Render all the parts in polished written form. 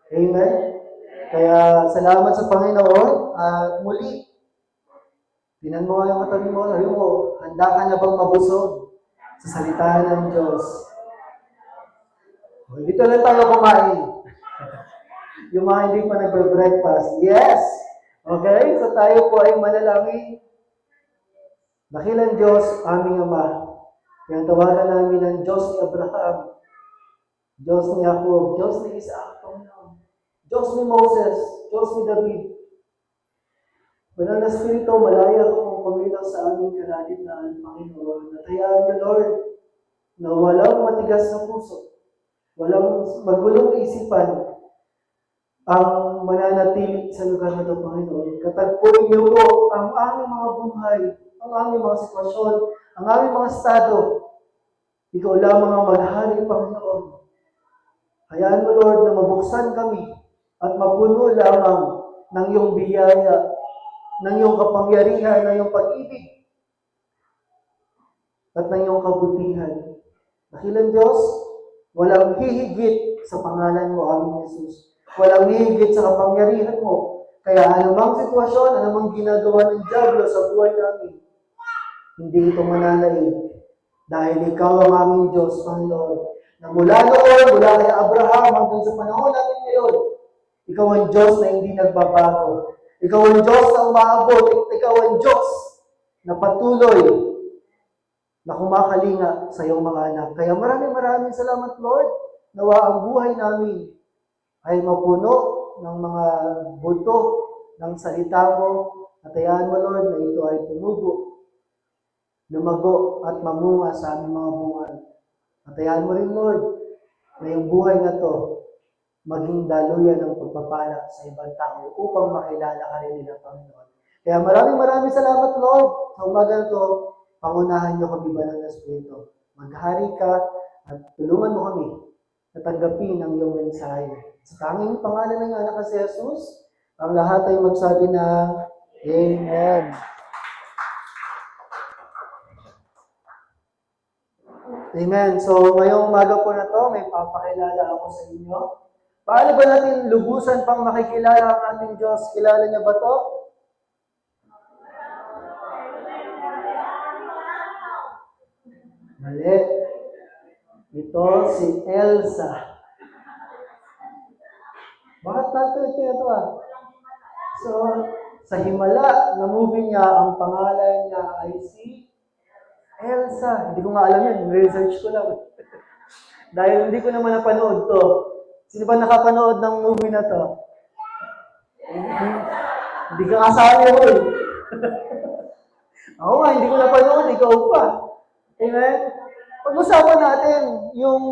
Amen? Kaya salamat sa Panginoon at muli, tinan mo nga yung katabi mo, sabi mo, handa ka na bang mabusog sa salita ng Diyos? Dito lang tayo kumain. Yung mga hindi pa nagbe-breakfast. Yes! Okay? So tayo po ay manalangin. Dakilang Diyos, aming Ama. Kaya tawagan namin ang Diyos ni Abraham, Diyos ni Jacob, Diyos ni Isaac, Diyos ni Moses, Diyos ni David. Banal na Espiritu, malaya kong kumitaw sa aming kalagitnaan, Panginoon. At hayaan niyo, Lord, na walang matigas na puso, walang magulong isipan ang mananatili sa lugar na ito, Panginoon. Katagpuin niyo po ang aming mga buhay, ang aming mga sitwasyon, ang aming mga estado. Ikaw lamang ang maghari, Panginoon. Hayaan mo, Lord, na mabuksan kami at mapuno lamang ng iyong biyaya, ng iyong kapangyarihan, ng iyong pag-ibig, at ng iyong kabutihan. Dakilang Diyos, walang hihigit sa pangalan mo, aming Jesus. Walang hihigit sa kapangyarihan mo. Kaya anumang sitwasyon, anumang ginagawa ng Diablo sa buhay namin, hindi ito mananaig. Dahil ikaw ang aming Diyos, Panginoon. Na mula noon, mula kay Abraham hanggang sa panahon natin ngayon, ikaw ang Diyos na hindi nagbabago. Ikaw ang Diyos na umaabot. Ikaw ang Diyos na patuloy na kumakalinga sa iyong mga anak. Kaya maraming salamat, Lord. Nawa ang buhay namin ay mapuno ng mga buto ng salita mo. At hayaan mo, Lord, na ito ay tumubo, lumago at mamunga sa aming mga bunga. At hayaan mo rin, Lord, na yung buhay na to maging daluyan ng pagpapala sa ibang tao upang makilala ka rin nila, Panginoon. Kaya maraming salamat, Lord. Sa umaga na to, pangunahan niyo kami ba ng Espiritu. Maghari ka at tulungan mo kami na tanggapin ang iyong mensahe. Sa tanging pangalan ng anak si Jesus, ang lahat ay magsabi na Amen. Amen. So, ngayong umaga po na to, may papakilala ako sa inyo. Paano ba natin lubusan pang makikilala ang ating Diyos? Kilala niya ba to? Mali. Ito si Elsa. Bakit natin ito So, sa Himala na movie niya, ang pangalan niya ay si Elsa. Hindi ko nga alam yun. Research ko lang. Dahil hindi ko naman napanood to. Sino ba nakapanood ng movie na to? Hindi ka kasali mo eh. Ako nga, hindi ko napanood. Ikaw pa. Amen? Pag-usapan natin yung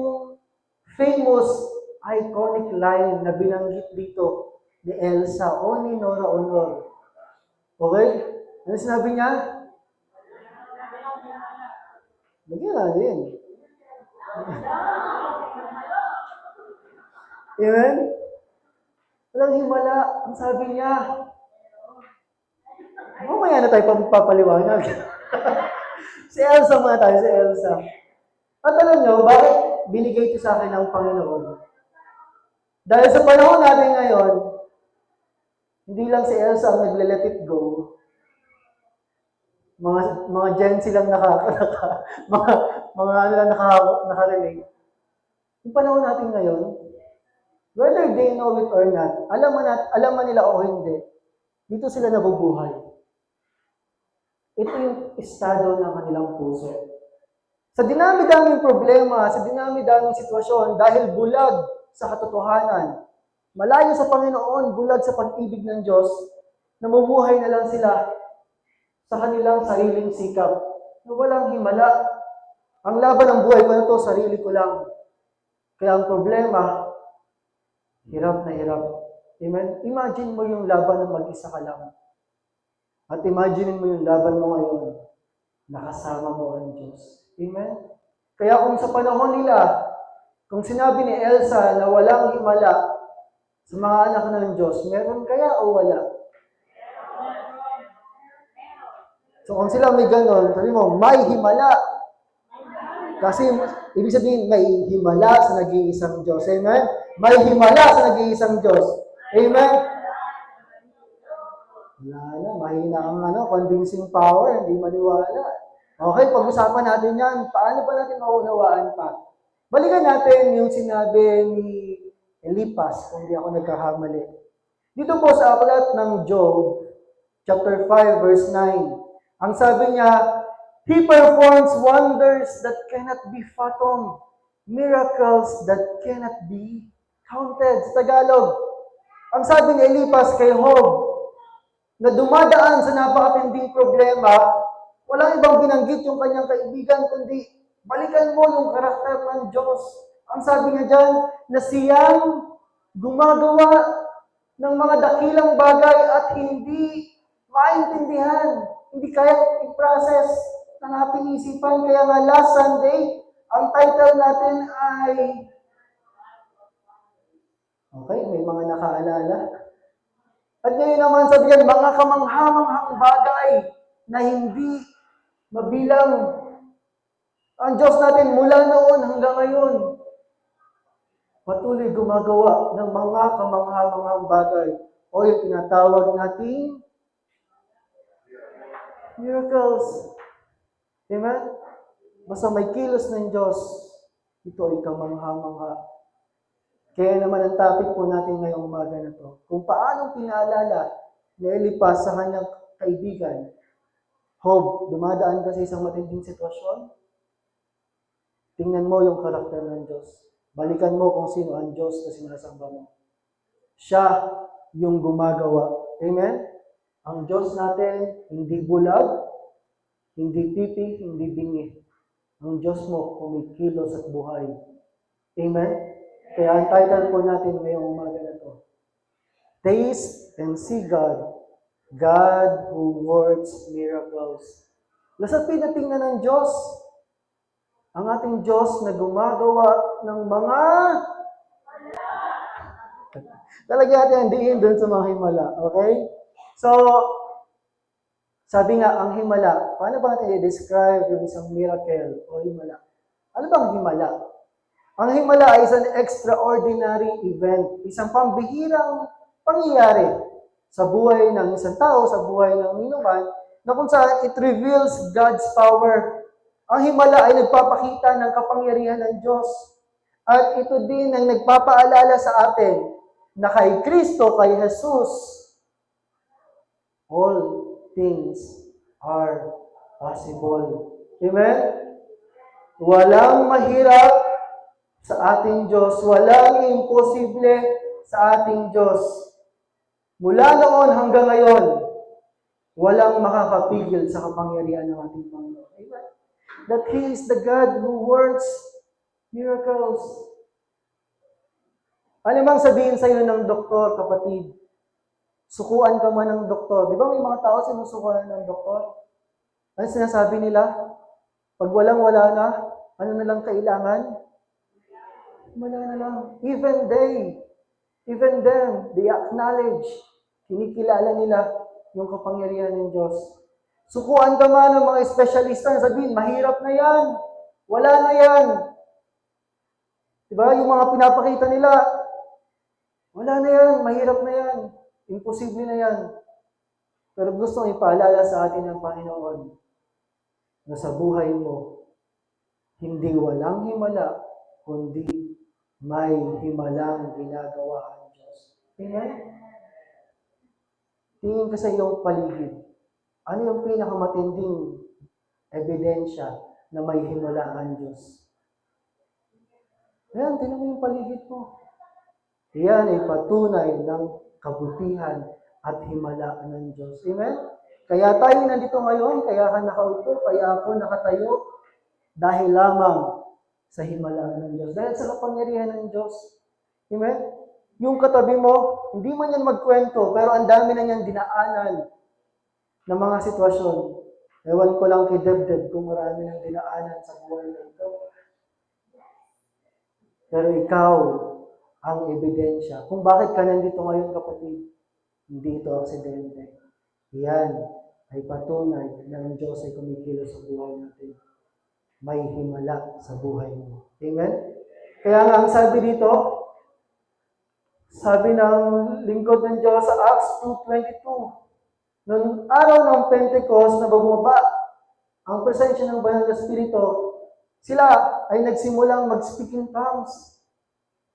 famous, iconic line na binanggit dito ni Elsa o ni Nora Honor. Okay? Ano sinabi niya? Bigyan natin. Amen? Walang himala. Ang sabi niya, mamaya na tayo papaliwanag. Si Elsa muna tayo, si Elsa. At alam nyo, bakit binigay ito sa akin ng Panginoon? Dahil sa panahon natin ngayon, hindi lang si Elsa ang nagle-let it go. Mga Gen Z lang nakarelate. Yung panahon natin ngayon, whether they know it or not, alam man nila o hindi, dito sila nabubuhay. Ito yung estado ng kanilang puso. Sa dinami-daming problema, sa dinami-daming sitwasyon, dahil bulag sa katotohanan, malayo sa Panginoon, bulag sa pag-ibig ng Diyos, namumuhay na lang sila sa kanilang sariling sikap, na walang himala. Ang laban ng buhay ko na to, sarili ko lang. Kaya ang problema, hirap na hirap. Amen? Imagine mo yung laban ng mag-isa ka lang. At imagine mo yung laban mo ngayon, nakasama mo ang Diyos. Amen? Kaya kung sa panahon nila, kung sinabi ni Elsa na walang himala sa mga anak ng Diyos, meron kaya o wala? So kung sila may ganon, sabi mo, may himala. Kasi, ibig sabihin, may himala sa nag-iisang Diyos. Amen? May himala sa nag-iisang Diyos. Amen? Wala na, mahina ang convincing power, hindi maniwala. Okay, pag-usapan natin yan. Paano ba natin maunawaan pa? Balikan natin yung sinabi ni Elipas, kung di ako nagkakamali. Dito po sa aklat ng Job, chapter 5, verse 9, ang sabi niya, He performs wonders that cannot be fathomed, miracles that cannot be counted. Sa Tagalog, ang sabi ni Elipas kay Job, na dumadaan sa napakatinding problema, walang ibang binanggit yung kanyang kaibigan, kundi balikan mo yung karakter ng Diyos. Ang sabi niya dyan, na siyang gumagawa ng mga dakilang bagay at hindi maintindihan, hindi kaya i-process ng ating isipan. Kaya nga last Sunday, ang title natin ay, okay, may mga nakaalala. At ngayon naman sabihin, mga kamanghamanghang bagay na hindi mabilang. Ang Diyos natin mula noon hanggang ngayon, patuloy gumagawa ng mga kamanghamanghang bagay o yung tinatawag nating miracles. Amen? Basta may kilos ng Diyos, ito ay kamangha-mangha. Kaya naman ang topic po natin ngayong umaga na to, kung paano pinaalala ni Elipas sa kanyang kaibigan, Job, dumadaan ka sa isang matinding sitwasyon, tingnan mo yung karakter ng Diyos. Balikan mo kung sino ang Diyos na sinasamba mo. Siya yung gumagawa. Amen? Ang Diyos natin, hindi bulag, hindi pipi, hindi bingi. Ang Diyos mo, kumikilos at buhay. Amen? Kaya ang title po natin ngayong umaga na to, Taste and See God, God who works miracles. Lasapin na tingnan ng Diyos, ang ating Diyos na gumagawa ng mga talaga natin andiin doon sa mga himala. Okay? So, sabi nga, ang himala, paano ba natin i-describe yung isang miracle o himala? Ano bang himala? Ang himala ay isang extraordinary event, isang pambihirang pangyayari sa buhay ng isang tao, sa buhay ng minuman, na kung saan it reveals God's power. Ang himala ay nagpapakita ng kapangyarihan ng Diyos. At ito din ang nagpapaalala sa atin na kay Kristo, kay Jesus, all things are possible. Amen? Walang mahirap sa ating Diyos. Walang imposible sa ating Diyos. Mula noon hanggang ngayon, walang makakapigil sa kapangyarihan ng ating Panginoon. Amen? That He is the God who works miracles. Ano bang sabihin sa iyo ng doktor, kapatid? Sukuan ka man ng doktor. Di ba may mga tao sinusukuan ng doktor? Ano sinasabi nila? Pag walang-wala na, ano na lang kailangan? Wala na lang. Even them, they acknowledge, kinikilala nila yung kapangyarihan ng Diyos. Sukuan ka man ng mga espesyalista, sabihin, mahirap na yan. Wala na yan. Diba? Yung mga pinapakita nila, wala na yan, mahirap na yan. Imposible na yan. Pero gusto kong ipaalala sa atin ng Panginoon na sa buhay mo, hindi walang himala, kundi may himalang ginagawa ang Diyos. Amen? Tingin ka sa iyong paligid. Ano yung pinakamatinding ebidensya na may himala ang Diyos? Ayan, tingnan mo yung paligid mo. Iyan ay patunay ng kabutihan at himala ng Diyos. Amen? Kaya tayo nandito ngayon, kaya ka nakaupo, kaya ako nakatayo, dahil lamang sa himala ng Diyos. Dahil sa kapangyarihan ng Diyos. Amen? Yung katabi mo, hindi man yan magkwento, pero ang dami na niyang dinaanan ng mga sitwasyon. Ewan ko lang kay Debdeb kung marami nang dinaanan sa buhay na ito. Pero ikaw ang ebidensya. Kung bakit ka nandito ngayon, kapatid, hindi ito aksidente. Yan ay patunay na ang Diyos ay kumikilos sa buhay natin. may himala sa buhay mo. Amen? Kaya nga, ang sabi dito, sabi ng lingkod ng Diyos sa Acts 2:22, noong araw ng Pentecost na bumaba ang presensya ng Banal na Espiritu, sila ay nagsimulang mag-speak in tongues.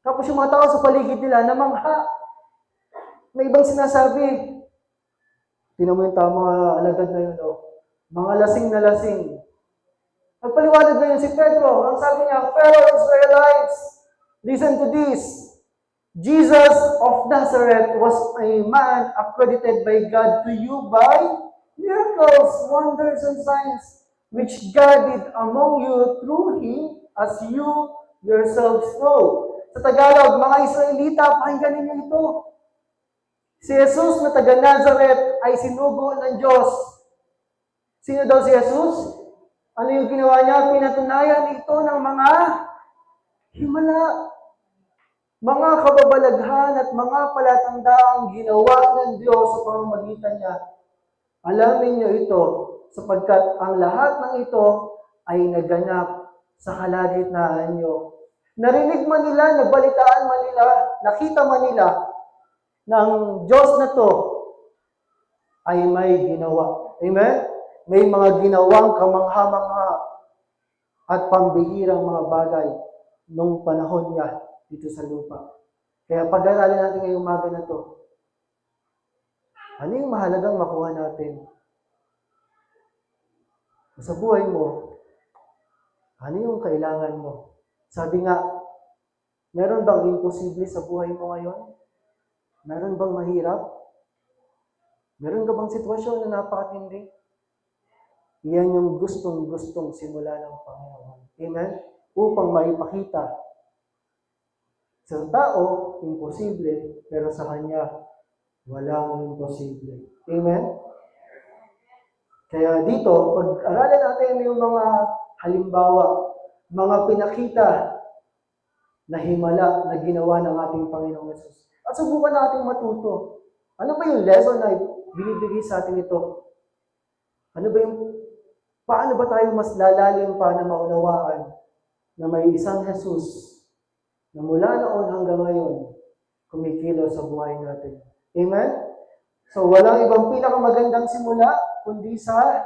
Tapos yung mga tao sa paligid nila, namangha. May ibang sinasabi. Tinan mo yung tama alagad na yun, mga lasing na lasing. Nagpaliwanag na yun si Pedro. Ang sabi niya, fellow Israelites, listen to this. Jesus of Nazareth was a man accredited by God to you by miracles, wonders, and signs, which God did among you through Him, as you yourselves know. Sa Tagalog, mga Israelita, pakinggan ninyo ito. Si Jesus na taga Nazareth ay sinugo ng Diyos. Sino daw si Jesus? Ano yung ginawa niya? Pinatunayan ito ng mga himala. Mga kababalaghan at mga palatandaang ginawa ng Diyos sa pamamagitan niya. Alamin niyo ito, sapagkat ang lahat ng ito ay naganap sa kalagitnaan niyo. Narinig man nila, nabalitaan man nila, nakita man nila, ng Diyos na to ay may ginawa. Amen? May mga ginawang kamangha-mangha at pambihirang mga bagay nung panahon niya dito sa lupa. Kaya pag-aralin natin ngayong umaga na to, ano yung mahalagang makuha natin? Sa buhay mo, ano yung kailangan mo? Sabi nga, meron bang imposible sa buhay mo ngayon? Meron bang mahirap? Meron ka bang sitwasyon na napakatindi? Yan yung gustong-gustong simula ng Panginoon. Amen? Upang maipakita sa tao, imposible, pero sa Kanya, walang imposible. Amen? Kaya dito, pag-aralan natin yung mga halimbawa, mga pinakita na himala na ginawa ng ating Panginoong Yesus. At subukan natin matuto. Ano ba yung lesson na binibigay sa atin ito? Paano ba tayo mas lalalim pa na maunawaan na may isang Jesus na mula noon hanggang ngayon, kumikilos sa buhay natin. Amen? So, walang ibang pinakamagandang simula, kundi sa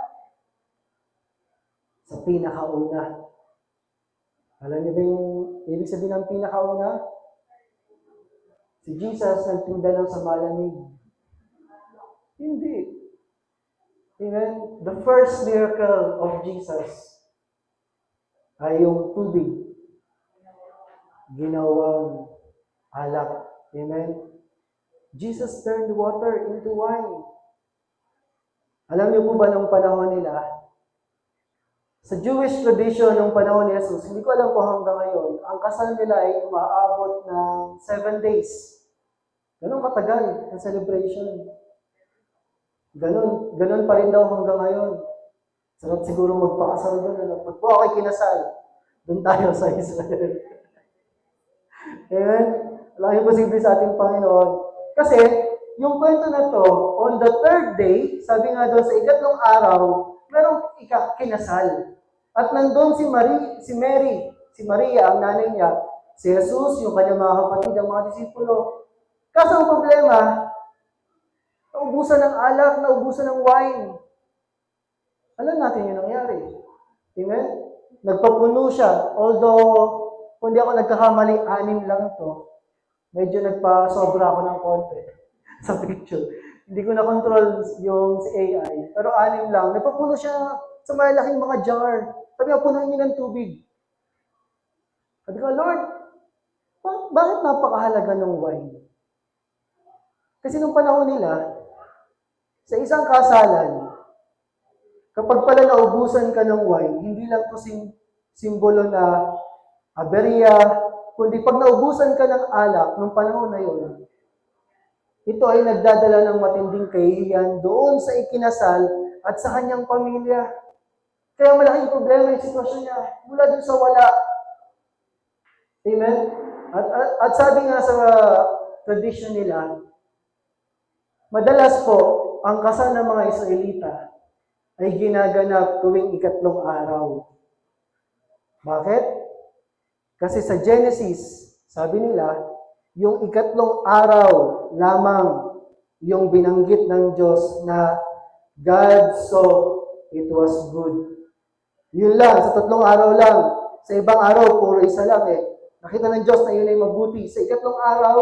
pinakauna. Alam niyo ba yung ibig sabihin ng pinakauna? Si Jesus nagtinda lang sa malamig. Hindi. Amen? The first miracle of Jesus ay yung tubig ginawang alak. Amen? Jesus turned water into wine. Alam niyo po ba nung panahon nila, sa Jewish tradition nung panahon ni Jesus, hindi ko alam kung hanggang ngayon, ang kasal nila ay umaabot ng 7 days. Ganun katagal ang celebration. Ganun pa rin daw hanggang ngayon. Sarap siguro magpakasal doon. Pag po ako'y kinasal, doon tayo sa Israel. Amen? Walang imposible sa ating Panginoon. Kasi, yung kwento na to, on the 3rd day, sabi nga doon sa ikatlong araw, merong kinasal. At nandun si Maria, ang nanay niya, si Jesus, yung kanyang mga kapatid, ang mga disipulo. Kaso ang problema, naubusan ng alak, naubusan ng wine. Alam natin yung nangyari. Amen? Nagpapuno siya. Although, kung di ako nagkakamali, 6 lang to. Medyo nagpa-sobra ako ng konti sa picture. Hindi ko na-control yung si AI. Pero 6 lang. Nagpapuno siya sa malaking mga jar. Sabi nga, punuin niyo ng tubig. Sabi ko, Lord, bakit napakahalaga ng wine? Kasi nung panahon nila, sa isang kasalan, kapag pala naubusan ka ng wine, hindi lang ito simbolo na aberya, kundi pag naubusan ka ng alak nung panahon na yun, ito ay nagdadala ng matinding kahihiyan doon sa ikinasal at sa kanyang pamilya. Kaya malaking problema yung sitwasyon niya mula doon sa wala. Amen? At sabi nga sa tradition nila, madalas po, ang kasal ng mga Israelita ay ginaganap tuwing ikatlong araw. Bakit? Kasi sa Genesis, sabi nila, yung ikatlong araw lamang yung binanggit ng Diyos na God saw it was good. Yun lang, sa 3 araw lang. Sa ibang araw, puro isa lang eh. Nakita ng Diyos na yun ay mabuti. Sa ikatlong araw,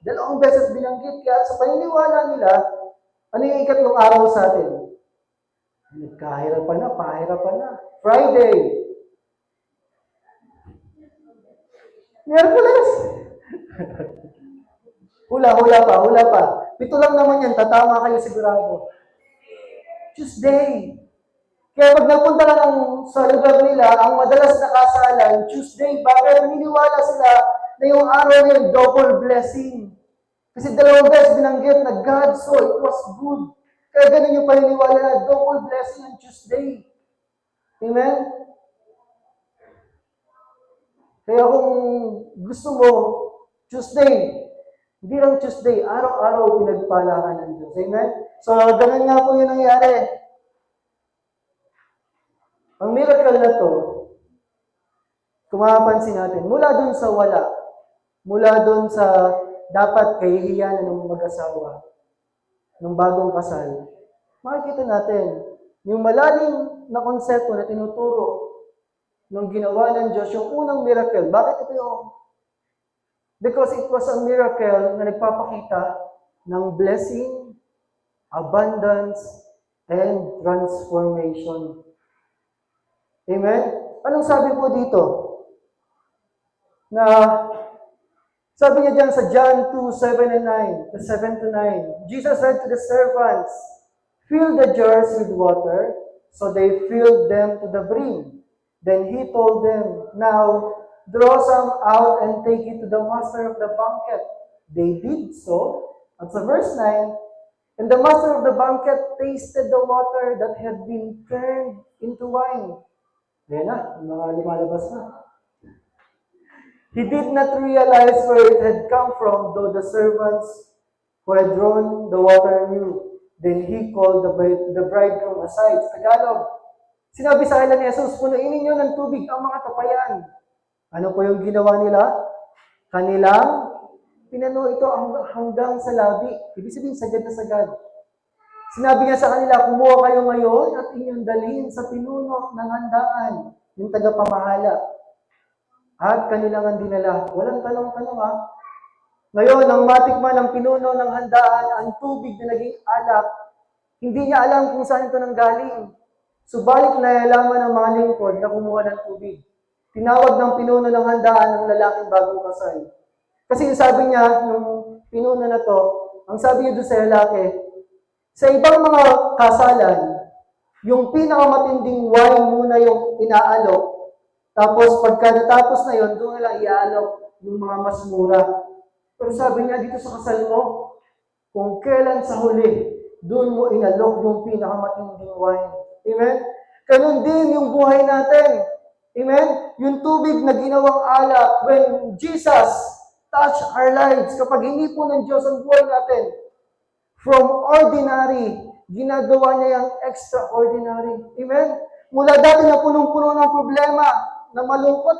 2 beses binanggit. Kaya sa paniniwala nila, ano yung ikatlong araw sa atin? Nagkahirapan na, pahirapan na. Friday. Miyerkules. hula pa. 7 lang naman yan, tatama kayo sigurado. Tuesday. Kaya pag napunta ka sa lugar nila, ang madalas na kasalan, Tuesday, bakit naniniwala sila na yung araw na yun, double blessing. Kasi 2 beses binanggit na God saw it was good. Kaya ganun yung paniniwala na double blessing on Tuesday. Amen? Kaya kung gusto mo, Tuesday, hindi lang Tuesday, araw-araw pinagpala ka ng Diyos. Amen? So, ganun nga po yung nangyari. Ang miracle na to, kung mapapansin natin, mula dun sa wala, mula dun sa dapat kahihiyan ng mag-asawa, ng bagong kasal, makikita natin, yung malalim na konsepto na tinuturo ng ginawa ng Diyos, yung unang miracle. Bakit ito yung? Because it was a miracle na nagpapakita ng blessing, abundance, and transformation. Amen? Anong sabi po dito? Na, sabi niya dyan sa John 2, 7 and 9, 7 to 9, Jesus said to the servants, "Fill the jars with water," so they filled them to the brim. Then he told them, "Now, draw some out and take it to the master of the banquet." They did so. At sa verse 9, "And the master of the banquet tasted the water that had been turned into wine." Ayan na, mga lumalabas na. He did not realize where it had come from, though the servants who had drawn the water knew. Then he called the bridegroom aside. Sa Tagalog, sinabi sa kanila ni Jesus, "Punuin ninyo ng tubig ang mga tapayan." Ano po yung ginawa nila? Kanilang pinano ito hanggang sa labi. Ibig sabihin, sagad na sagad. Sinabi niya sa kanila, "Kumuha kayo ngayon at inyong dalhin sa pinuno ng handaan, yung tagapamahala." At kanilang dinala. Walang tanong-tanong ha. Ngayon, nang matikman ng pinuno ng handaan ang tubig na naging alak, hindi niya alam kung saan ito nanggaling. Subalit nalalaman ng mga lingkod na kumuha ng tubig. Tinawag ng pinuno ng handaan ng lalaking bagong kasal. Kasi yung sabi niya, yung pinuno na to, ang sabi niya doon sa lalaki, sa ibang mga kasalan, yung pinakamatinding wine muna yung inaalok, tapos pagka natapos na yun, doon nila iaalok yung mga mas mura. Pero sabi niya dito sa kasal mo, kung kailan sa huli, doon mo inalok yung pinakamatinding wine. Amen? Ganun din yung buhay natin. Amen? Yung tubig na ginawang alak, when Jesus touch our lives, kapag hindi po ng Diyos ang buhay natin, from ordinary, ginagawa niya yung extraordinary. Amen? Mula dati na punong-puno ng problema, na malungkot,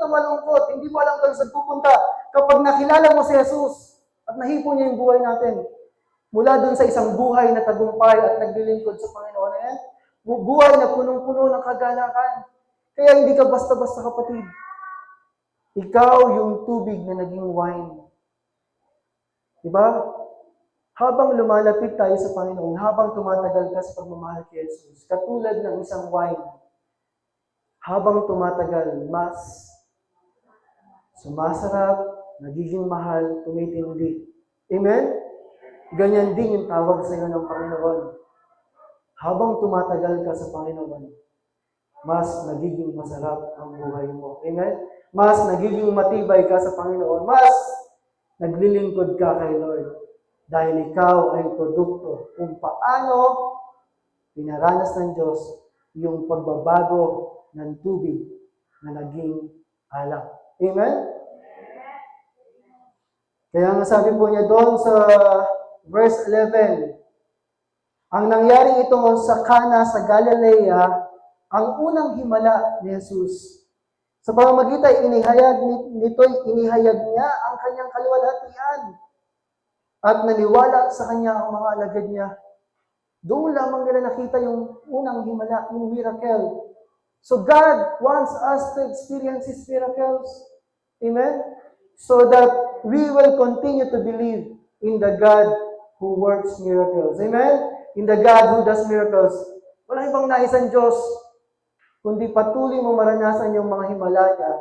hindi mo alam kung saan pupunta. Kapag nakilala mo si Jesus at nahipo niya yung buhay natin, mula dun sa isang buhay na tagumpay at naglilingkod sa Panginoon na yan, buhay na punong-puno ng kagalakan. Kaya hindi ka basta-basta kapatid. Ikaw yung tubig na naging wine. Diba? Habang lumalapit tayo sa Panginoon, habang tumatagal ka sa pagmamahal kay Jesus, katulad ng isang wine, habang tumatagal, mas sumasarap, nagiging mahal, tumitindi. Amen? Ganyan din yung tawag sa iyo ng Panginoon. Habang tumatagal ka sa Panginoon, mas nagiging masarap ang buhay mo. Amen? Mas nagiging matibay ka sa Panginoon. Mas naglilingkod ka kay Lord. Dahil ikaw ay produkto kung paano pinaranas ng Diyos yung pagbabago ng tubig na naging alak. Amen? Kaya nga sabi po niya doon sa verse 11, ang nangyari ito sa Cana sa Galilea, ang unang himala ni Jesus. Sa pamamagitan, inihayag niya ang kanyang kaluwalhatian at naniwala sa kanya ang mga alagad niya. Doon lamang nila nakita yung unang himala, yung miracle. So God wants us to experience His miracles. Amen? So that we will continue to believe in the God who works miracles. Amen? In the God who does miracles. Walang ibang nais ang Diyos, kundi patuloy mo maranasan yung mga himala niya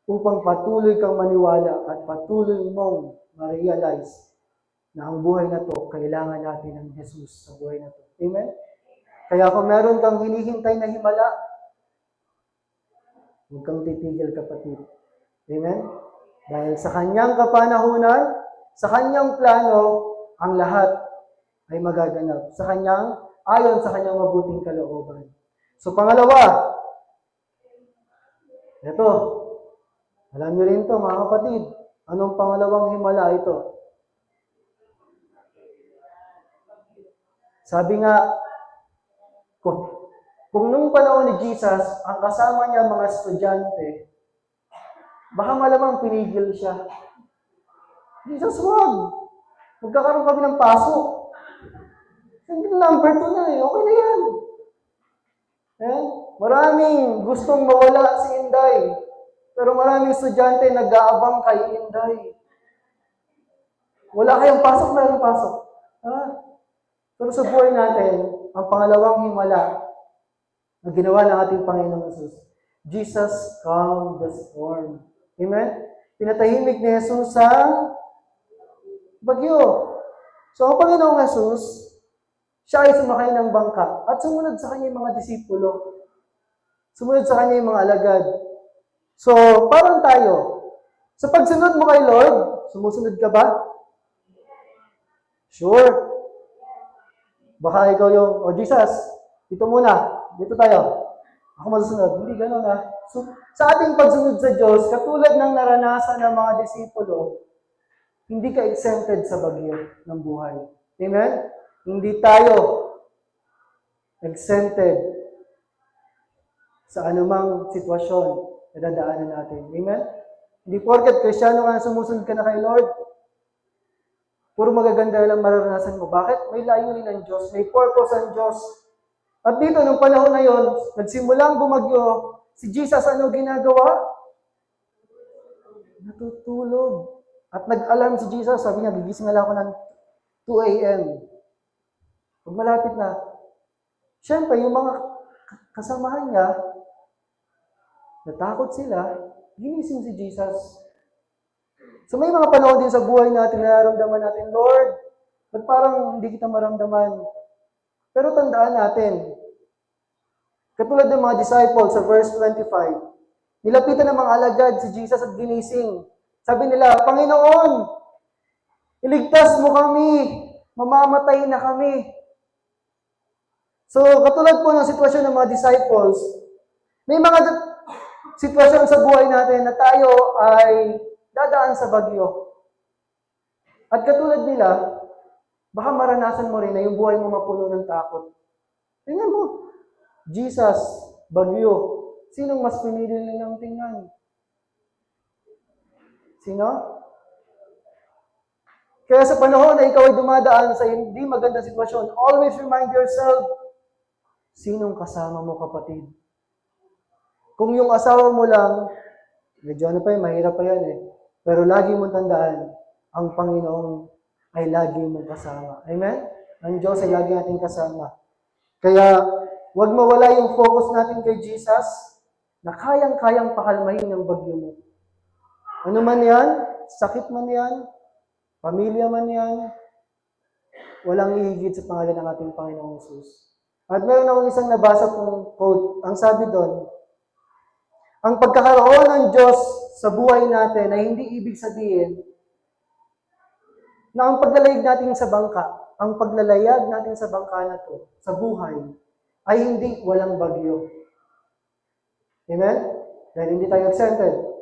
upang patuloy kang maniwala at patuloy mong ma-realize na ang buhay na to, kailangan natin ng Jesus sa buhay na to. Amen? Kaya kung meron kang hinihintay na himala, huwag kang titigil, kapatid. Amen? Dahil sa kanyang kapanahunan, sa kanyang plano, ang lahat ay magaganap. Ayon sa kanyang mabuting kalooban. So pangalawa, ito, alam niyo rin to mga kapatid, anong pangalawang himala ito? Sabi nga, kung nung panahon ni Jesus, ang kasama niya mga estudyante, baka malamang pinigil siya. Jesus, wag! Magkakaroon kami ng pasok. Number 2 na eh, okay na yan. Maraming gustong mawala si Inday. Pero maraming estudyante nag-aabang kay Inday. Wala kayong pasok, mayroong pasok. Pero sa buhay natin, ang pangalawang himala na ginawa ng ating Panginoong Jesus, Jesus calmed the storm. Amen? Pinatahimik ni Jesus sa bagyo. So ang Panginoong Jesus, siya ay sumakay ng bangka at sumunod sa kanya yung mga disipulo. Sumunod sa kanya yung mga alagad. So, parang tayo. Sa pagsunod mo kay Lord, sumusunod ka ba? Sure. Baka ikaw yung, Jesus, dito muna. Dito tayo. Ako masusunod. Hindi ganun ha. So, sa ating pagsunod sa Diyos, katulad ng naranasan ng mga disipulo, hindi ka exempted sa bagyo ng buhay. Amen? Hindi tayo exempted sa anumang sitwasyon na dadaanan natin. Amen? Hindi porket Kristiyano ka na sumusunod ka na kay Lord, puro magaganda lang mararanasan mo. Bakit? May layunin ng Diyos. May purpose ang Diyos. At dito, nung panahon na yon, nagsimulang bumagyo, si Jesus ano ginagawa? Natutulog. At nag-alarm si Jesus, sabi niya, gigising na lang ako ng 2 a.m. Pag malapit na, siyempre, yung mga kasamahan niya, natakot sila, ginising si Jesus. So may mga panahon din sa buhay natin na nararamdaman natin, Lord, ba't parang hindi kita maramdaman? Pero tandaan natin, katulad ng mga disciples sa verse 25, nilapitan ng mga alagad si Jesus at ginising. Sabi nila, Panginoon, iligtas mo kami, mamamatay na kami. So, katulad po ng sitwasyon ng mga disciples, may mga sitwasyon sa buhay natin na tayo ay dadaan sa bagyo. At katulad nila, baka maranasan mo rin na yung buhay mo mapuno ng takot. Tingnan mo, Jesus, bagyo. Sinong mas pinili nilang tingnan? Sino? Kaya sa panahon na ikaw ay dumadaan sa hindi magandang sitwasyon, always remind yourself, sinong kasama mo, kapatid? Kung yung asawa mo lang, medyo mahirap pa yan eh. Pero lagi mong tandaan, ang Panginoon ay lagi mong kasama. Amen? Ang Diyos ay lagi natin kasama. Kaya, huwag mawala yung focus natin kay Jesus na kayang-kayang pakalmahin ng bagyo mo. Ano man yan, sakit man yan, pamilya man yan, walang ihigit sa pangalan ng ating Panginoong Jesus. At meron akong isang nabasa kong quote. Ang sabi doon, ang pagkakaroon ng Diyos sa buhay natin ay hindi ibig sabihin na ang paglalayag natin sa bangka, ang paglalayag natin sa bangka na to, sa buhay, ay hindi walang bagyo. Amen? Dahil hindi tayo exempted.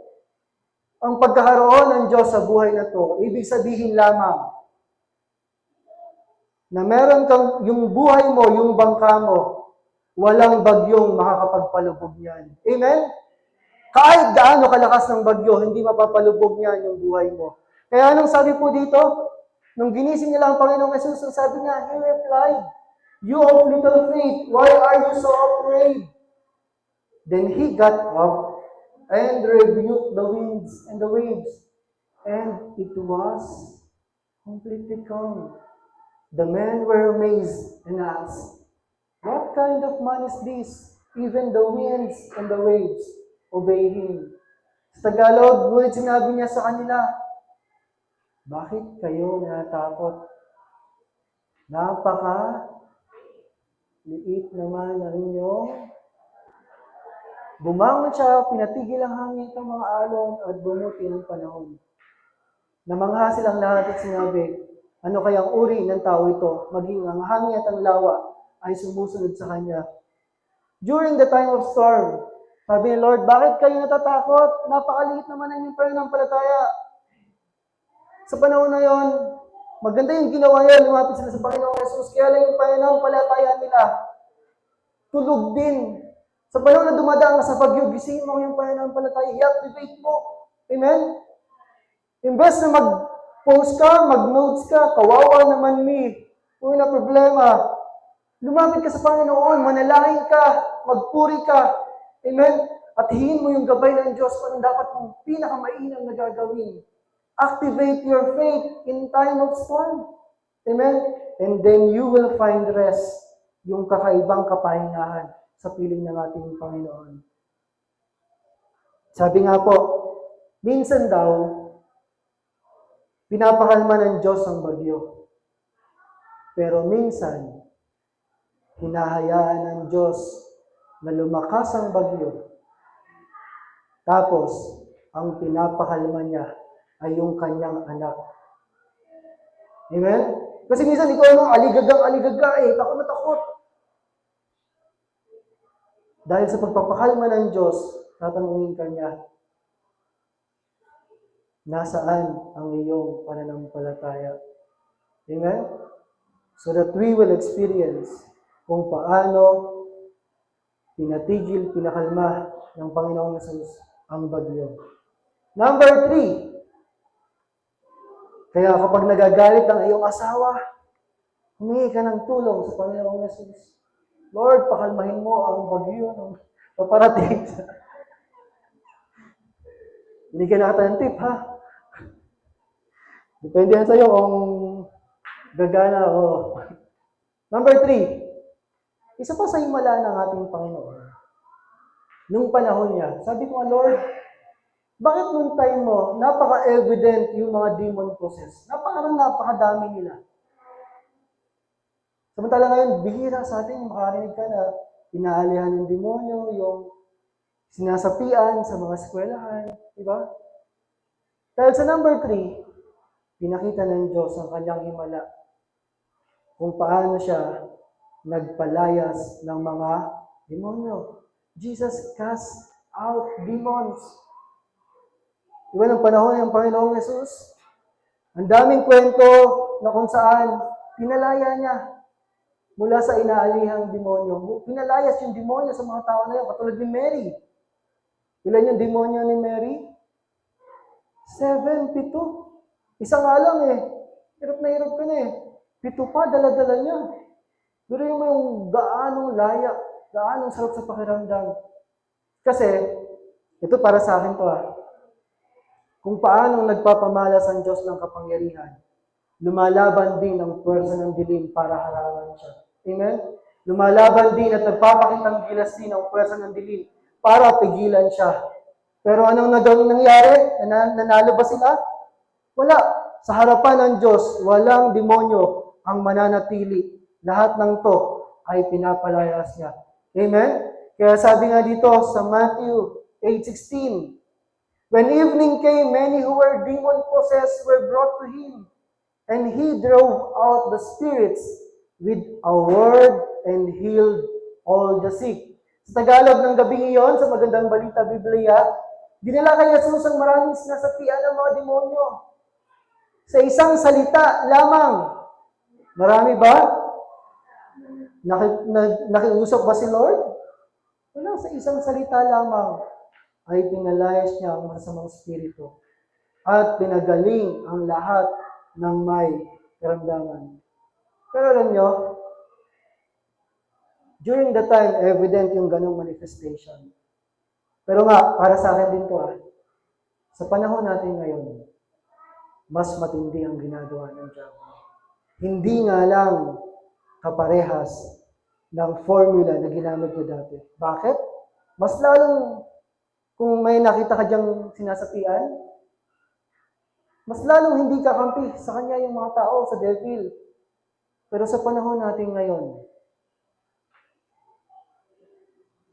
Ang pagkakaroon ng Diyos sa buhay na to, ibig sabihin lamang na meron kang, yung buhay mo, yung bangka mo, walang bagyong makakapagpalubog niyan. Amen? Kahit gaano kalakas ng bagyo, hindi mapapalubog niya yung buhay mo. Kaya anong sabi po dito? Nung ginising nila ang Panginoong Jesus, ang sabi niya, He replied, "You of little faith, why are you so afraid?" Then he got up and rebuked the winds and the waves, and it was completely calm. The men were amazed and asked, "What kind of man is this? Even the winds and the waves obey him." Sa Tagalog, ngunit sinabi niya sa kanila, "Bakit kayo natatakot? Napaka-liit naman ang inyong." Bumangon siya, pinatigil ang hangin ng mga alon at bumuti ng panahon. Namangha silang lahat at sinabi, ano kayang uri ng tao ito, maging ang hangin at ang lawa ay sumusunod sa kanya. During the time of storm, sabi ni Lord, bakit kayo natatakot? Napakaliit naman ang inyong pananampalataya. Sa panahon na yon, maganda yung ginawa niya, lumapit sila sa Panginoong Jesus, kaya lang yung pananampalataya nila, tulog din. Sa panahon na dumadaan ka sa bagyo, gisingin mo yung pananampalataya, i-activate mo. Amen? Imbes na mag-post ka, mag-notes ka, kawawa naman me, kung na problema, lumapit ka sa Panginoon, manalangin ka, magpuri ka. Amen? At hihin mo yung gabay ng Diyos kung anong dapat mong pinakamainam na gagawin. Activate your faith in time of storm. Amen? And then you will find rest, yung kakaibang kapahingahan sa piling ng ating Panginoon. Sabi nga po, minsan daw, pinapakalma ng Diyos ang bagyo. Pero minsan, hinahayaan ng Diyos na lumakas ang bagyo. Tapos, ang pinapakalma niya ay yung kanyang anak. Amen? Kasi minsan, ikaw ano, aligagang-aligaga takot na takot. Dahil sa pagpapakalma ng Diyos, tatanungin ka niya, nasaan ang iyong pananampalataya? Amen? So that we will experience kung paano pinakalma ng Panginoong Jesus ang bagyo. Number 3, kaya kapag nagagalit ang iyong asawa, humingi ka ng tulong sa Panginoong Jesus. Lord, pakalmahin mo ang bagyo ng paparating. Binigyan na kita ng tip, ha? Depende yan sa'yo kung gagana o. Number 3, isa pa sa himala ng ating Panginoon. Nung panahon niya, sabi ko, Lord, bakit nung time mo, napaka-evident yung mga demon possessed? Napakadami nila. Samantala ngayon, bihira sa atin, makarinig ka na inaalihan ng demonyo, yung sinasapian sa mga eskwelahan, di ba? Dahil sa number 3, pinakita ng Diyos ang kanyang himala kung paano siya nagpalayas ng mga demonyo. Jesus cast out demons. Diba ng panahon ng Panginoong Jesus? Ang daming kwento na kung saan pinalaya niya mula sa inaalihang demonyo. Pinalayas yung demonyo sa mga tao na yan, katulad ni Mary. Ilan yung demonyo ni Mary? 7, 7. Isa nga lang Hirap na hirap ka na 7 pa, dala-dala niya. Pero yung gaanong laya, gaanong sarap sa pakiramdam. Kasi, ito para sa akin to kung paano nagpapamalas ang Diyos ng kapangyarihan, lumalaban din ang pwersa ng dilim para harangan siya. Amen? Lumalaban din at nagpapakitang gilas din ang pwersa ng dilim para pigilan siya. Pero anong nangyari? Nanalo ba sila? Wala. Sa harapan ng Diyos, walang demonyo ang mananatili. Lahat ng to ay pinapalayas niya. Amen? Kaya sabi nga dito sa Matthew 8:16, when evening came, many who were demon-possessed were brought to him, and he drove out the spirits with a word and healed all the sick. Sa Tagalog ng gabing iyon, sa Magandang Balita Biblia, dinala kay Jesus ang maraming sinasapian ng mga demonyo. Sa isang salita lamang. Marami ba? Nakiusap ba si Lord? Wala, sa isang salita lamang. ay pinalayas niya ang masamang spirito at pinagaling ang lahat ng may karamdaman. Pero alam nyo, during the time, evident yung ganong manifestation. Pero nga, para sa akin din to sa panahon natin ngayon, mas matindi ang ginagawa ng diablo. Hindi nga lang kaparehas ng formula na ginamit niya dati. Bakit? Mas lalong, kung may nakita ka diyang sinasapian, mas lalong hindi kakampi sa kanya yung mga tao, sa devil. Pero sa panahon natin ngayon,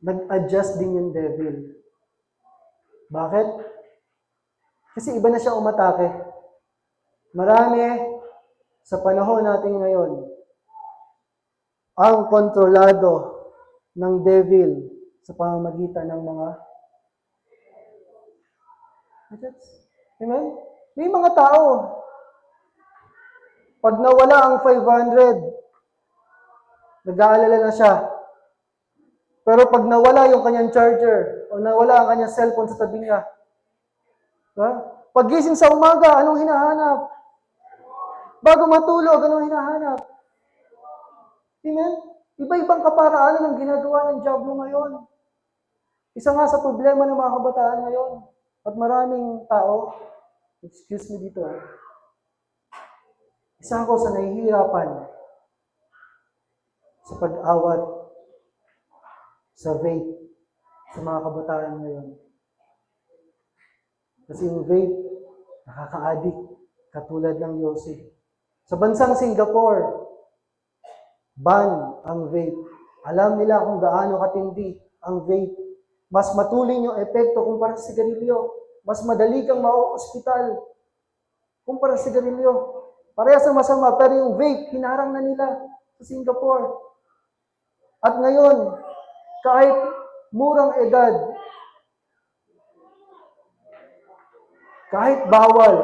nag-adjust din yung devil. Bakit? Kasi iba na siya umatake. Marami sa panahon natin ngayon ang kontrolado ng devil sa pamamagitan ng mga Amen? May mga tao, pag nawala ang 500, nag-aalala na siya. Pero pag nawala yung kanyang charger, o nawala ang kanyang cellphone sa tabi niya, paggising sa umaga, anong hinahanap? Bago matulog, anong hinahanap? Amen? Iba-ibang kaparaanan ang ginagawa ng diablo ngayon. Isa nga sa problema ng mga kabataan ngayon, at maraming tao, excuse me dito isa ako sa nahihirapan sa pag-awat sa vape sa mga kabataan ngayon. Kasi yung vape, nakaka-addict, katulad ng Yossi. Sa bansang Singapore, ban ang vape. Alam nila kung gaano katindi ang vape. Mas matuling yung epekto kumpara sa sigarilyo. Mas madali kang ma-ospital kumpara sa sigarilyo. Parehas na masama, pero yung vape, hinarang na nila sa Singapore. At ngayon, kahit murang edad, kahit bawal,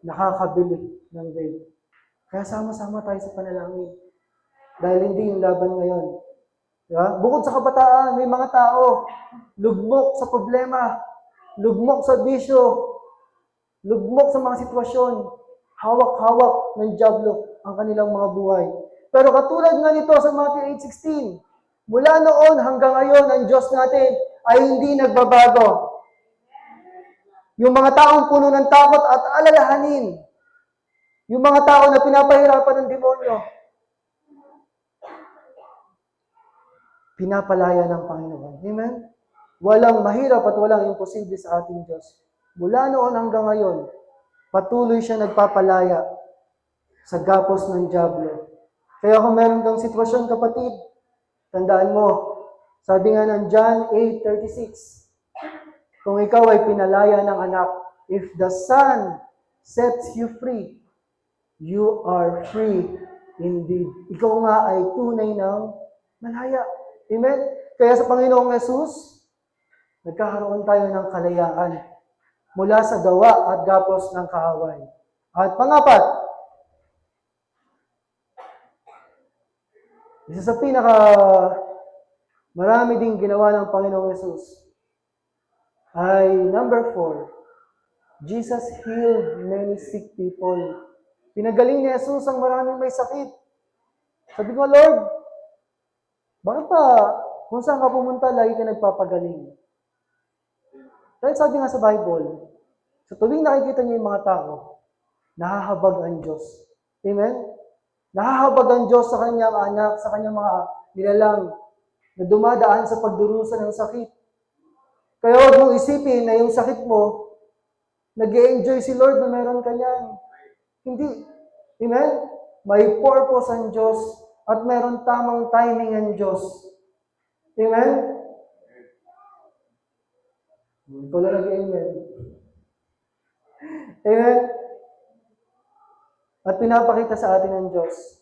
nakakabili ng vape. Kaya sama-sama tayo sa panalangin. Dahil hindi yung laban ngayon. Diba? Bukod sa kabataan, may mga tao, lugmok sa problema, lugmok sa bisyo, lugmok sa mga sitwasyon, hawak-hawak ng diablo ang kanilang mga buhay. Pero katulad nga nito sa Matthew 8:16, mula noon hanggang ngayon, ang Diyos natin ay hindi nagbabago. Yung mga taong puno ng takot at alalahanin, yung mga tao na pinapahirapan ng demonyo, pinapalaya ng Panginoon. Amen? Walang mahirap at walang imposible sa ating Diyos. Mula noon hanggang ngayon, patuloy siya nagpapalaya sa gapos ng diablo. Kaya kung meron kang sitwasyon, kapatid, tandaan mo, sabi nga ng John 8:36, kung ikaw ay pinalaya ng anak, if the Son sets you free, you are free indeed. Ikaw nga ay tunay ng malaya. Amen? Kaya sa Panginoong Yesus, nagkakaroon tayo ng kalayaan mula sa gawa at gapos ng kaaway. At pangapat, isa sa marami ding ginawa ng Panginoong Yesus ay number 4, Jesus healed many sick people. Pinagaling ni Jesus ang maraming may sakit. Sabi ko, Lord, bakit pa kung saan ka pumunta, lagi ka nagpapagaling? Dahil sabi nga sa Bible, sa tuwing nakikita niyo yung mga tao, nahahabag ang Diyos. Amen? Nahahabag ang Diyos sa kanyang anak, sa kanyang mga nilalang na dumadaan sa pagdurusa ng sakit. Kaya huwag mong isipin na yung sakit mo, nag-e-enjoy si Lord na meron ka niyan. Hindi. Amen? May purpose ang Diyos at meron tamang timing ang Diyos. Amen? Ito na nag-amen. Amen? At pinapakita sa atin ng Diyos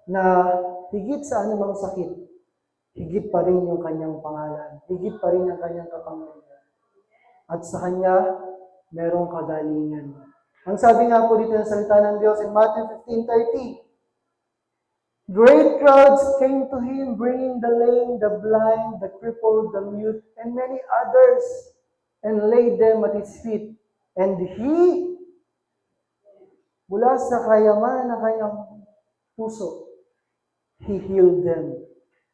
na higit sa anumang sakit, higit pa rin yung kanyang pangalan. Higit pa rin ang kanyang kapangyarihan. At sa kanya, merong kagalingan. Ang sabi nga po dito ng salita ng Diyos in Matthew 15:30, Great crowds came to him, bringing the lame, the blind, the crippled, the mute, and many others, and laid them at his feet. And he, mula sa kayaman ng kanyang puso, he healed them.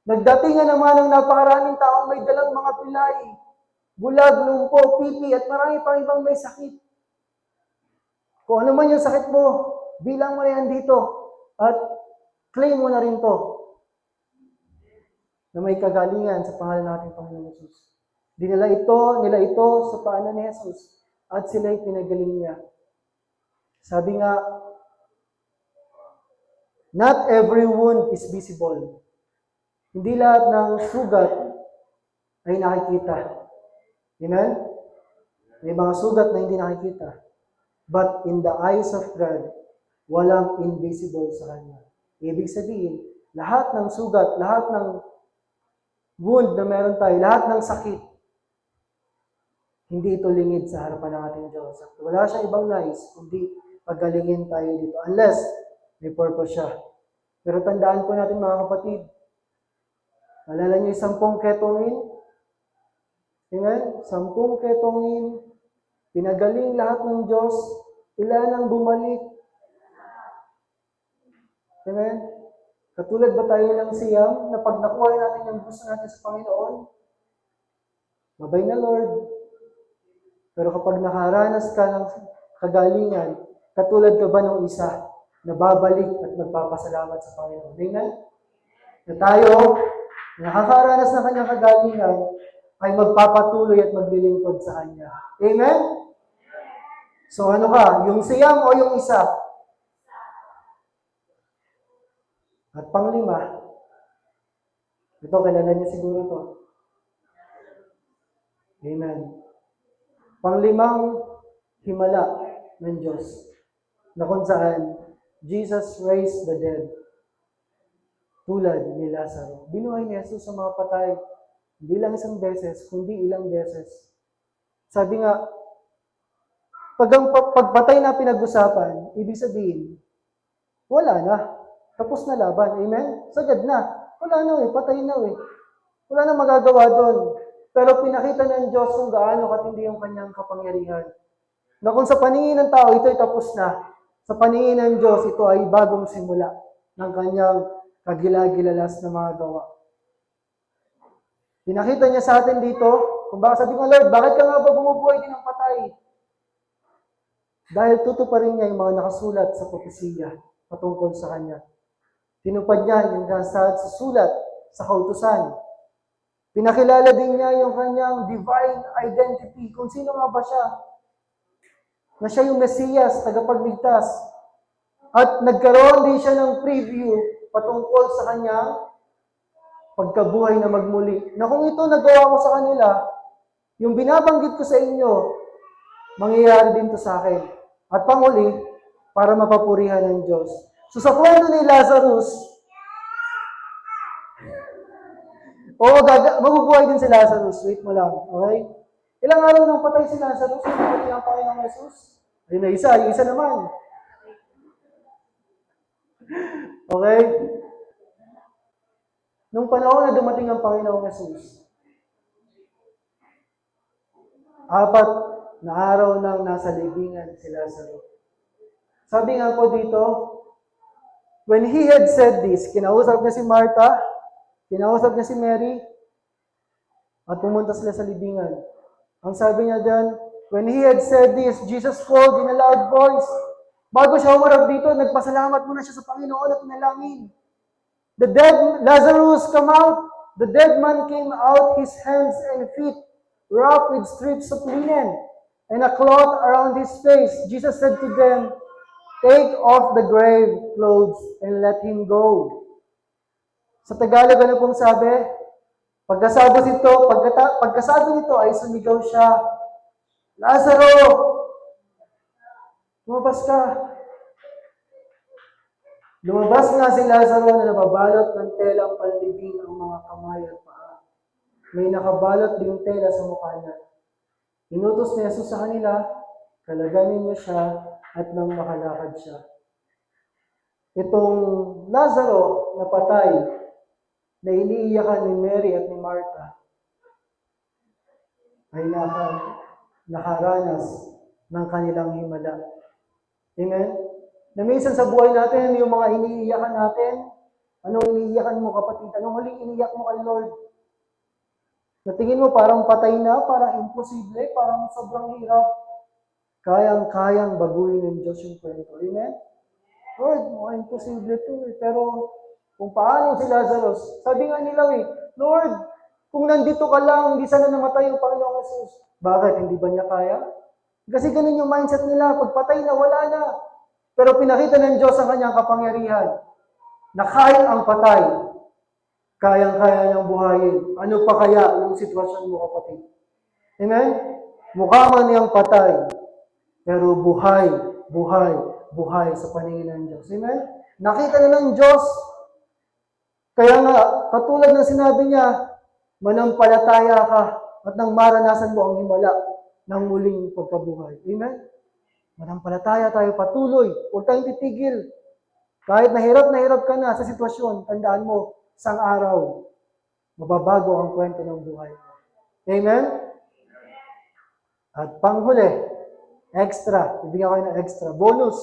Nagdatingan naman ng napakaraming taong may dalang mga pilay, bulag, lumpo, pipi, at marami pang ibang may sakit. Kung ano man yung sakit mo, bilang mo na yan dito, at claim mo na rin to, na may kagalingan sa pangalan natin Panginoon Jesus. Nila ito sa paanan ni Jesus, at sila'y pinagaling niya. Sabi nga, not every wound is visible. Hindi lahat ng sugat ay nakikita. Amen? May mga sugat na hindi nakikita. But in the eyes of God, walang invisible sa Kanya. Ibig sabihin, lahat ng sugat, lahat ng wound na meron tayo, lahat ng sakit, hindi ito lingid sa harapan ng ating Diyos. Wala siyang ibang nais, kundi pagalingin tayo dito. Unless may purpose siya. Pero tandaan po natin mga kapatid, alala niyo yung 10 ketongin? Amen? 10 ketongin, pinagaling lahat ng Diyos, ilan ang bumalik? Amen? Katulad ba tayo ng siyam na pag nakuha natin yung gusto natin sa Panginoon, mabay na Lord. Pero kapag nakaranas ka ng kagalingan, katulad ka ba ng isa na babalik at magpapasalamat sa Panginoon? Amen? Na tayo, nakakaranas ng kanyang kagalingan, ay magpapatuloy at maglilingkod sa Kanya. Amen? So ano ka? Yung siyam o yung isa? At panglima, ito, kilala niyo siguro to. Amen. Panglimang himala ng Diyos na kung saan Jesus raised the dead tulad ni Lazaro. Binuhay ni Jesus sa mga patay. Hindi lang isang beses, kundi ilang beses. Sabi nga, pag ang pagpatay na pinag-usapan, ibig sabihin, wala na. Tapos na laban. Amen? Sagad na. Wala na patay na Wala na magagawa doon. Pero pinakita ng Diyos kung gaano katindi yung kanyang kapangyarihan. Na kung sa paningin ng tao, ito ay tapos na. Sa paningin ng Diyos, ito ay bagong simula ng kanyang kagilagilalas na mga gawa. Pinakita niya sa atin dito, kung baka sabi ko, Lord, bakit ka nga ba bumubuhay din ng patay? Dahil tutuparin niya yung mga nakasulat sa propesiya patungkol sa Kanya. Tinupad niya yung nasa sulat sa kautusan. Pinakilala din niya yung Kanyang divine identity, kung sino nga ba siya. Na siya yung Mesiyas, tagapagligtas. At nagkaroon din siya ng preview patungkol sa Kanyang pagkabuhay na magmuli. Na kung ito nagawa ko sa kanila, yung binabanggit ko sa inyo, mangyayari din to sa akin. At panguli, para mapapurihan ng Diyos. So sa kwento ni Lazarus, mabubuhay din si Lazarus. Wait mo lang, okay? Ilang araw nang patay si Lazarus, yung patay ang Panginoong Jesus? Ayun na isa, yung isa naman. Okay? Nung panahon na dumating ang Panginoong Jesus, 4 na araw nang nasa libingan si Lazarus. Sabi nga po dito, when he had said this, kinausap niya si Martha, kinausap niya si Mary, at pumunta sila sa libingan. Ang sabi niya dyan, when he had said this, Jesus called in a loud voice. Bago siya humarap dito, nagpasalamat muna siya sa Panginoon at nalangin. The dead Lazarus come out. The dead man came out, his hands and feet wrapped with strips of linen and a cloth around his face. Jesus said to them, take off the grave clothes and let him go. Sa Tagalog, ano pong sabi? Pagkasabi nito ay sumigaw siya, Lazaro! Lumabas ka! Lumabas nga si Lazaro na nababalot ng telang panlibing ang mga kamay at paa. May nakabalot ding tela sa mukha niya. Inutos ni Jesus sa kanila, kalaganin niyo siya at nang makalakad siya. Itong Lazaro na patay, na iniiyakan ni Mary at ni Martha, ay nakaranas ng kanilang himala. Amen? Na minsan sa buhay natin, yung mga iniiyakan natin, anong iniiyakan mo, kapatid? Anong huling iniiyak mo kay Lord? Natingin mo parang patay na, parang imposible, parang sobrang hirap. Kayang-kayang baguhin ng Diyos yung kwento. Amen? Lord, mukhang imposible to eh. Pero kung paano si Lazarus, sabi nga nila Lord, kung nandito ka lang, hindi sana namatay yung Panginoong Jesus. Bakit? Hindi ba niya kaya? Kasi ganun yung mindset nila. Pag patay na, wala na. Pero pinakita ng Diyos ang kanyang kapangyarihan na kahit ang patay, kayang-kaya niyang buhayin. Ano pa kaya yung sitwasyon mo, kapatid? Amen? Mukha man niyang patay, pero buhay, buhay, buhay sa paningin ng Diyos. Amen? Nakita na ng Diyos. Kaya nga, katulad ng sinabi niya, manampalataya ka at nang maranasan mo ang himala ng muling pagkabuhay. Amen? Manampalataya tayo patuloy. Huwag tayong titigil. Kahit na hirap ka na sa sitwasyon, tandaan mo, isang araw, mababago ang kwento ng buhay mo. Amen? At panghuli, extra. Ibigyan ko kayo ng extra. Bonus.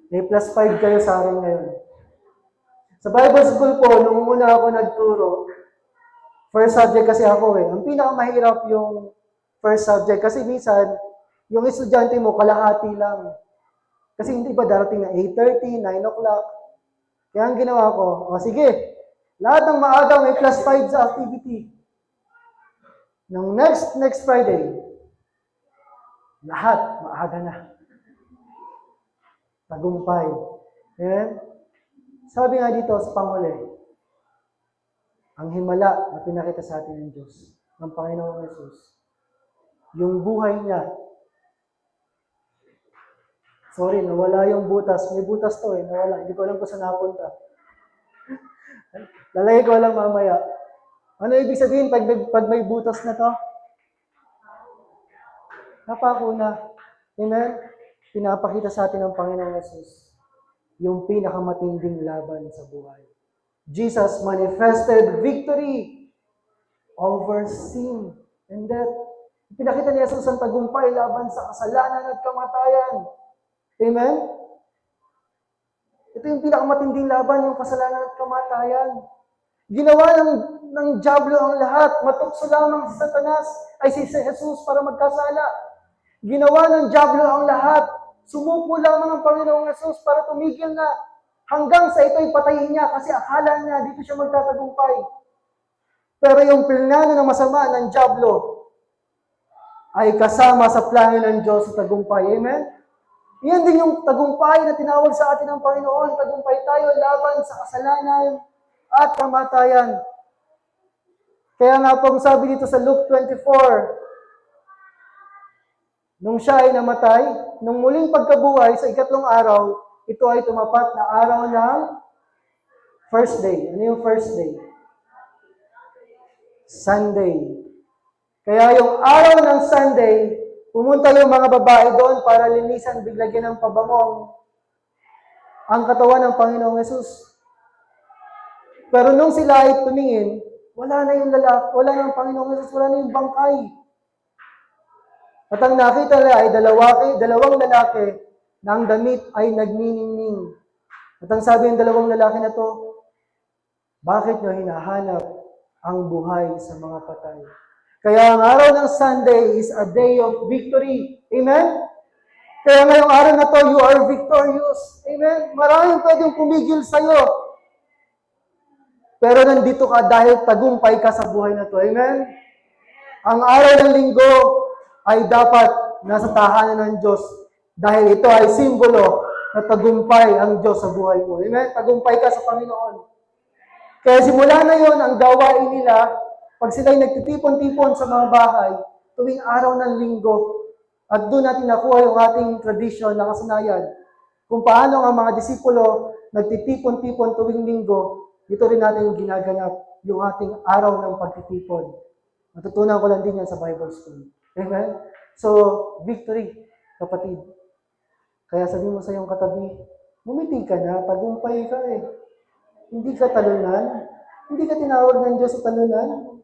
May plus 5 kayo sa akin ngayon. Sa Bible school po, nung una ako nagturo, first subject kasi ako Ang pinakamahirap yung first subject kasi minsan, yung estudyante mo, kalahati lang. Kasi hindi ba darating na 8:30, 9 o'clock. Kaya ang ginawa ko, sige, lahat ng maaga may plus 5 sa activity. Nung next Friday, lahat maaga na. Tagumpay. Amen? Sabi nga dito sa panghuli, ang himala na pinakita sa atin ng Diyos, ng Panginoong Jesus, yung buhay niya. Sorry, nawala yung butas. May butas to nawala. Hindi ko alam kung saan napunta. Lalagay ko lang mamaya. Ano ibig sabihin pag may butas na to? Napako na. Amen? Pinapakita sa atin ng Panginoong Jesus yung pinakamatinding laban sa buhay. Jesus manifested victory over sin and death. Pinakita ni Jesus ang tagumpay laban sa kasalanan at kamatayan. Amen? Ito yung pinakamatinding laban, yung kasalanan at kamatayan. Ginawa ng Diablo ang lahat. Matukso lamang si Satanas, ay si Jesus para magkasala. Ginawa ng Diablo ang lahat. Sumuko lamang ang Panginoong Jesus para tumigil na. Hanggang sa ito'y patayin niya kasi akala niya dito siya magtatagumpay. Pero yung plano ng masama ng Diablo ay kasama sa plano ng Diyos sa tagumpay. Amen? Yan din yung tagumpay na tinawag sa atin ng Panginoon. Tagumpay tayo laban sa kasalanan at kamatayan. Kaya nga pong sabi dito sa Luke 24, nung siya ay namatay, nung muling pagkabuhay sa ikatlong araw, ito ay tumapat na araw ng first day. Ano yung first day? Sunday. Kaya yung araw ng Sunday, pumunta yung mga babae doon para linisan, biglagyan ng pabango ang katawan ng Panginoong Yesus. Pero nung sila ay tumingin, wala na yung lalaki, wala na ang Panginoong Yesus, wala na yung bangkay. At ang nakita nila ay dalawang lalaki na ang damit ay nagniningning. At ang sabi ng dalawang lalaki na to, bakit nyo hinahanap ang buhay sa mga patay? Kaya ang araw ng Sunday is a day of victory. Amen? Kaya ngayong araw na to, you are victorious. Amen? Maraming pwedeng pumigil sa'yo. Pero nandito ka dahil tagumpay ka sa buhay na to. Amen? Ang araw ng linggo ay dapat nasa tahanan ng Diyos dahil ito ay simbolo na tagumpay ang Diyos sa buhay mo. Amen? Tagumpay ka sa Panginoon. Kaya simula na yon ang gawain nila, pag sila'y nagtitipon-tipon sa mga bahay, tuwing araw ng linggo, at doon natin nakuha yung ating tradisyon na kasanayan, kung paano ang mga disipulo nagtitipon-tipon tuwing linggo, dito rin natin yung ginaganap yung ating araw ng pagtitipon. Matutunan ko lang din yan sa Bible School. Amen? So, victory, kapatid. Kaya sabi mo sa iyong katabi, Bumiti ka na, tagumpay ka eh. Hindi ka talunan. Hindi ka tinawag ng Diyos sa talunan.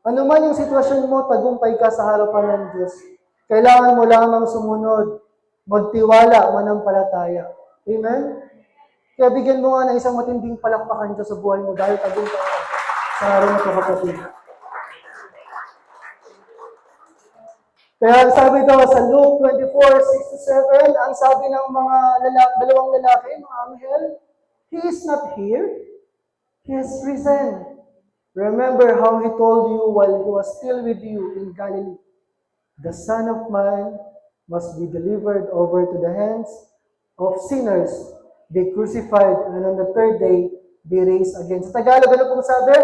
Ano man yung sitwasyon mo, tagumpay ka sa harapan ng Diyos. Kailangan mo lamang sumunod, magtiwala, manampalataya. Amen? Kaya bigyan mo nga ng isang matinding palakpakan Diyos sa buhay mo dahil tagumpay ka sa araw na ito, kapatid. Kaya ang sabi daw sa Luke 24:6-7, ang sabi ng mga dalawang lalaki, mga anghel, He is not here. He has risen. Remember how He told you while He was still with you in Galilee. The Son of Man must be delivered over to the hands of sinners, be crucified, and on the third day, be raised again. Sa Tagalog, ano pong sabi?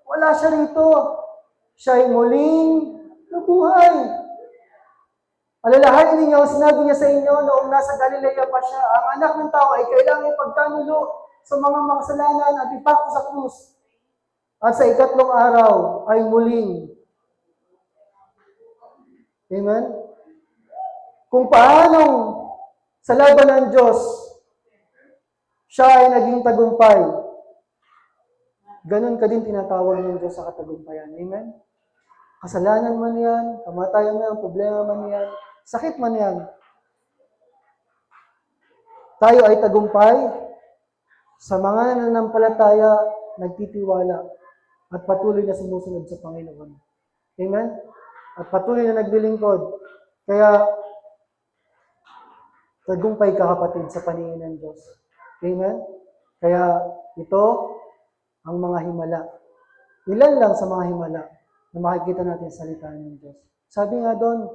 Wala siya rito. Siya ay muling nabuhay. Alalahanin ninyo, sinabi niya sa inyo noong nasa Galilea pa siya, ang anak ng tao ay kailangan ipagkanulo sa mga makasalanan at ipako sa krus. At sa ikatlong araw ay muling. Amen? Kung paanong sa laban ng Diyos, siya ay naging tagumpay. Ganon ka din tinatawag ng Diyos sa katagumpayan. Amen? Kasalanan man yan, kamatayan man yan, problema man yan, sakit man yan. Tayo ay tagumpay sa mga nananampalataya, nagtitiwala, at patuloy na sumusunod sa Panginoon. Amen? At patuloy na naglilingkod. Kaya, tagumpay ka kapatid sa paningin ng Diyos. Amen? Kaya, ito ang mga himala. Ilan lang sa mga himala na makikita natin sa salita ng Diyos. Sabi nga doon,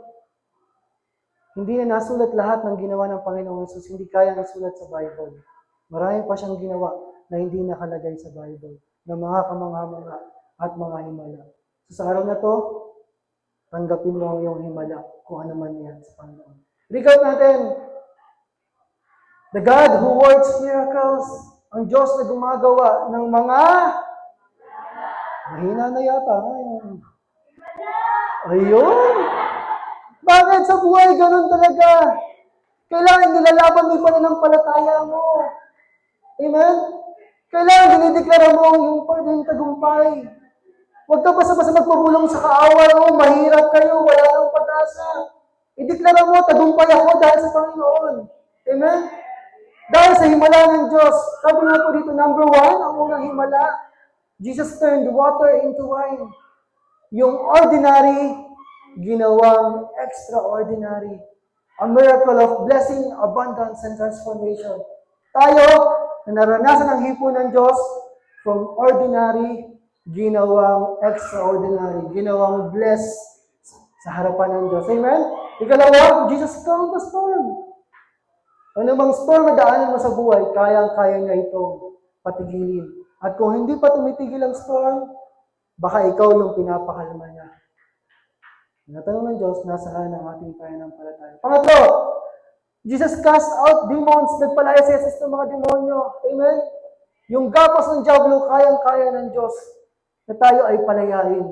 hindi na nasulat lahat ng ginawa ng Panginoong Yesus, hindi kaya nasulat sa Bible. Marami pa siyang ginawa na hindi nakalagay sa Bible, na mga kamangha-mangha at mga himala. So sa araw na to, tanggapin mo ang iyong himala kung ano man yan sa Panginoon. Recount natin, the God who works miracles, ang Diyos na gumagawa ng mga mahina na yata. Ayun! Bakit sa buhay ganun talaga? Kailangan nilalaban mo yung pananampalataya mo. Amen? Kailangan dinideklara mo yung tagumpay. Huwag ka basta-basta magpabulong sa kaaway mo, mahirap kayo, wala nang pag-asa. Ideklara mo, tagumpay ako dahil sa Panginoon. Amen? Dahil sa himala ng Diyos. Sabi nga po dito, number 1, ang unang himala, Jesus turned water into wine. Yung ordinary, ginawang extraordinary. A miracle of blessing, abundance, and transformation. Tayo, na naranasan ang hipo ng Diyos, from ordinary, ginawang extraordinary, ginawang blessed sa harapan ng Diyos. Amen? Ikalawa, Jesus calmed the storm. Ano bang storm na daanan mo sa buhay, kayang-kaya niya itong patigilin. At kung hindi pa tumitigil ang storm, baka ikaw yung pinapakalma niya. Natanong ng Diyos, nasaan ang ating pananampalataya. Pangatlo, Jesus cast out demons, nagpalaya si Jesus ng mga demonyo. Amen? Yung gapos ng Diablo, kayang-kaya ng Diyos na tayo ay palayain.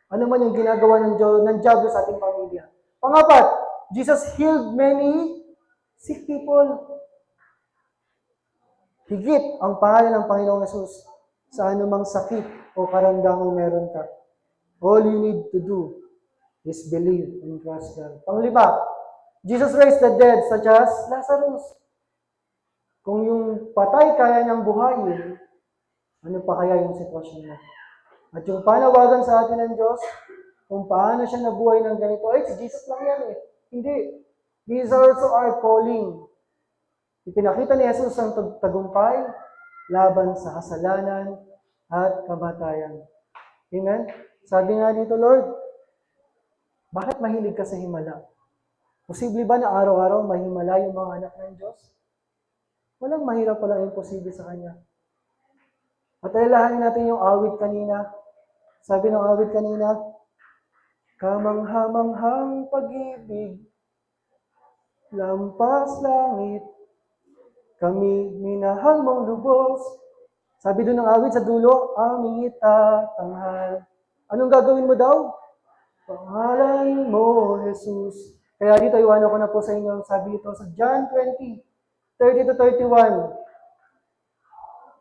Ano man yung ginagawa ng Diablo sa ating pamilya. Pangapat, Jesus healed many sick people. Higit ang pangalan ng Panginoong Yesus sa anumang sakit o karamdamang meron ka. All you need to do is believe and trust God. Panglima, Jesus raised the dead such as Lazarus. Kung yung patay kaya niyang buhayin, ano pa kaya yung sitwasyon mo? At yung panawagan sa atin ng Diyos, kung paano siya nabuhay ng ganito, si Jesus lang yan eh. Hindi. These are also our calling. Ipinakita ni Jesus ang tagumpay laban sa kasalanan at kamatayan. Amen? Sabi nga dito, Lord, bakit mahilig ka sa himala? Posible ba na araw-araw mahimala yung mga anak ng Diyos? Walang mahirap palang imposible sa Kanya. At alalahanin natin yung awit kanina. Sabi ng awit kanina, kamangha-manghang pag-ibig, lampas langit, kami minahal mong lubos. Sabi doon ng awit sa dulo, aming itatanghal. Anong gagawin mo daw? Pangalan mo, Jesus. Kaya dito, iwanan ko na po sa inyo, sabi ito sa John 20, 30 to 31.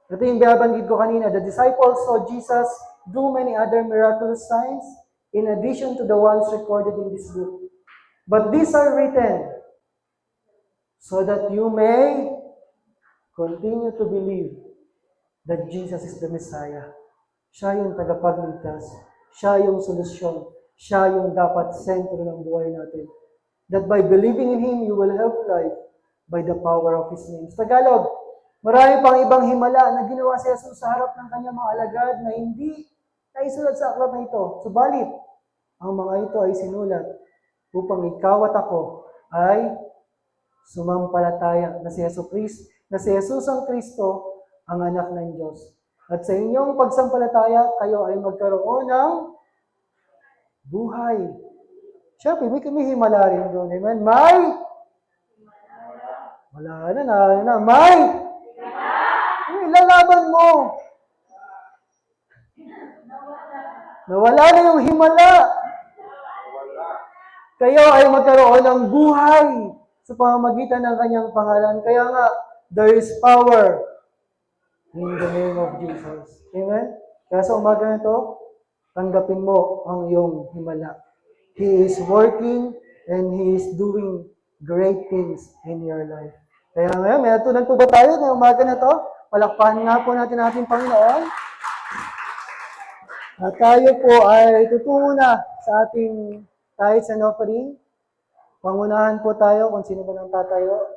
Ito yung binabanggit ko kanina. The disciples saw Jesus do many other miraculous signs in addition to the ones recorded in this book. But these are written so that you may continue to believe that Jesus is the Messiah. Siya yung tagapagligtas. Siya yung solusyon. Siya yung dapat sentro ng buhay natin. That by believing in Him, you will have life by the power of His name. Sa Tagalog, marami pang ibang himala na ginawa si Jesus sa harap ng kanyang mga alagad na hindi naisulat sa aklat na ito. Subalit, ang mga ito ay sinulat upang ikaw at ako ay sumampalataya na si Jesus ang Kristo, ang anak ng Diyos. At sa inyong pagsampalataya, kayo ay magkaroon ng buhay. Siyempre, may himala rin doon. Amen? Wala na. Lalaban mo. Nawala na yung himala. Kayo ay magkaroon ng buhay sa pamamagitan ng kanyang pangalan. Kaya nga, there is power in the name of Jesus. Amen? Kaya sa umaga na ito, tanggapin mo ang iyong himala. He is working and He is doing great things in your life. Kaya ngayon, may natunan po ba tayo na umaga na ito? Palakpahan nga po natin ating Panginoon. At tayo po ay tutungo na sa ating tithes and offering. Pangunahan po tayo kung sino ba nang tatayo.